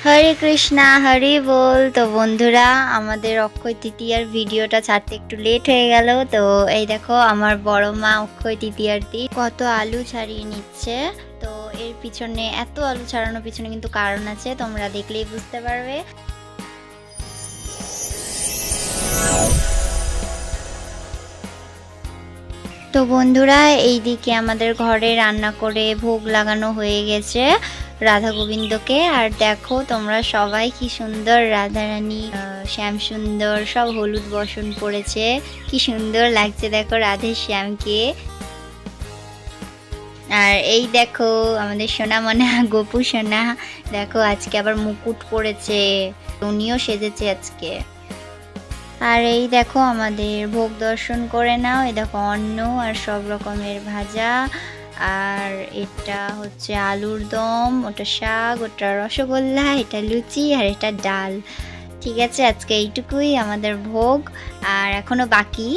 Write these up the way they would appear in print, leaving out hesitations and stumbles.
হরে কৃষ্ণা হরি বল। তো বন্ধুরা, আমাদের অক্ষয় তৃতীয়ার ভিডিওটা ছাড়তে একটু লেট হয়ে গেল। তো এই দেখো আমার বড় মা অক্ষয় তৃতীয়ার দিন কত আলু ছাড়িয়ে নিচ্ছে। তো এর পিছনে, এত আলু ছাড়ানোর পিছনে কিন্তু কারণ আছে, তোমরা দেখলেই বুঝতে পারবে। তো বন্ধুরা, এইদিকে আমাদের ঘরে রান্না করে ভোগ লাগানো হয়ে গেছে রাধা গোবিন্দকে। আর দেখো তোমরা সবাই কি সুন্দর রাধারানী, শ্যাম সুন্দর সব হলুদ বসন পড়েছে, কি সুন্দর লাগছে দেখো রাধে শ্যামকে। আর এই দেখো আমাদের সোনা মনা গোপু সোনা, দেখো আজকে আবার মুকুট পড়েছে, উনিও সেজেছে আজকে। আর এই দেখো আমাদের ভোগ দর্শন করে নাও। এই দেখো অন্ন আর সব রকমের ভাজা, আর এটা হচ্ছে আলুর দম, ওটা শাক, ওটা রসগোল্লা, এটা লুচি, আর এটা ডাল। ঠিক আছে, আজকে এইটুকুই আমাদের ভোগ, আর এখনো বাকি।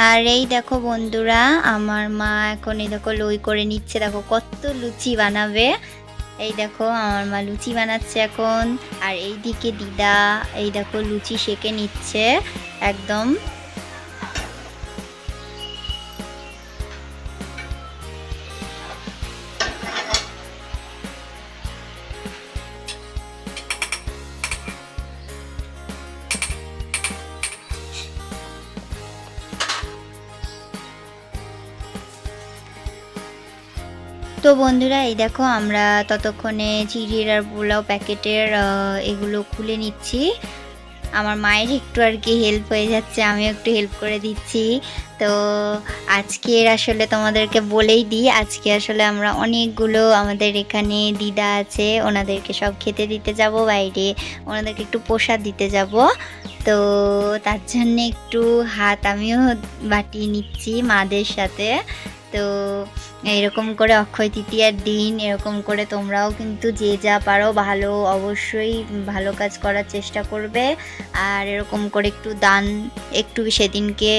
আর এই দেখো বন্ধুরা, আমার মা এখন এই দেখো লই করে নিচ্ছে, দেখো কত লুচি বানাবে। এই দেখো আমার মা লুচি বানাচ্ছে এখন। আর এই দিকে দিদা এই দেখো লুচি সেকে নিচ্ছে একদম। তো বন্ধুরা, এই দেখো আমরা ততক্ষণে চিড়ির আর পোলাও প্যাকেটের এগুলো খুলে নিচ্ছি। আমার মায়ের একটু আর কি হেল্প হয়ে যাচ্ছে, আমিও একটু হেল্প করে দিচ্ছি। তো আজকের আসলে তোমাদেরকে বলেই দিই, আজকে আসলে আমরা অনেকগুলো, আমাদের এখানে দিদা আছে, ওনাদেরকে সব খেতে দিতে যাব বাইরে, ওনাদেরকে একটু প্রসাদ দিতে যাব। তো তার জন্য একটু হাত আমিও বাটিয়ে নিচ্ছি মাদের সাথে। তো এরকম করে অক্ষয় তৃতীয়ার দিন এরকম করে তোমরাও কিন্তু যে যা পারো ভালো, অবশ্যই ভালো কাজ করার চেষ্টা করবে। আর এরকম করে একটু দান, একটু সেদিনকে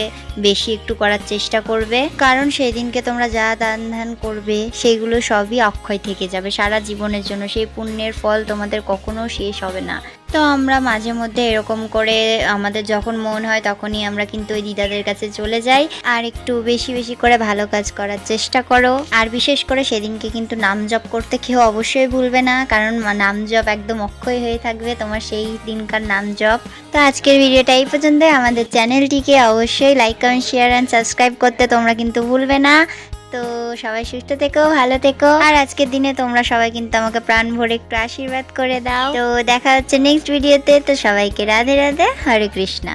বেশি একটু করার চেষ্টা করবে, কারণ সেদিনকে তোমরা যা দান ধ্যান করবে সেগুলো সবই অক্ষয় থেকে যাবে সারা জীবনের জন্য, সেই পুণ্যের ফল তোমাদের কখনো শেষ হবে না। তো আমরা মাঝে মধ্যে এরকম করে আমাদের যখন মন হয় তখনই আমরা কিন্তু ওই দিদাদের কাছে চলে যাই। আর একটু বেশি বেশি করে ভালো কাজ করার চেষ্টা করো। আর বিশেষ করে সেদিনকে কিন্তু নাম জপ করতে কেউ অবশ্যই ভুলবে না, কারণ নাম জপ একদম অক্ষয় হয়ে থাকবে তোমার সেই দিনকার নাম জপ। তো আজকের ভিডিওটা এই পর্যন্ত। আমাদের চ্যানেলটিকে অবশ্যই like, comment, share and subscribe করতে তোমরা কিন্তু ভুলবে না। তো সবাই সুস্থ থেকো, ভালো থেকো। আর আজকের দিনে তোমরা সবাই কিন্তু আমাকে প্রাণ ভরে একটু আশীর্বাদ করে দাও। তো দেখা হচ্ছে নেক্সট ভিডিওতে। তো সবাইকে রাধে রাধে, হরে কৃষ্ণা।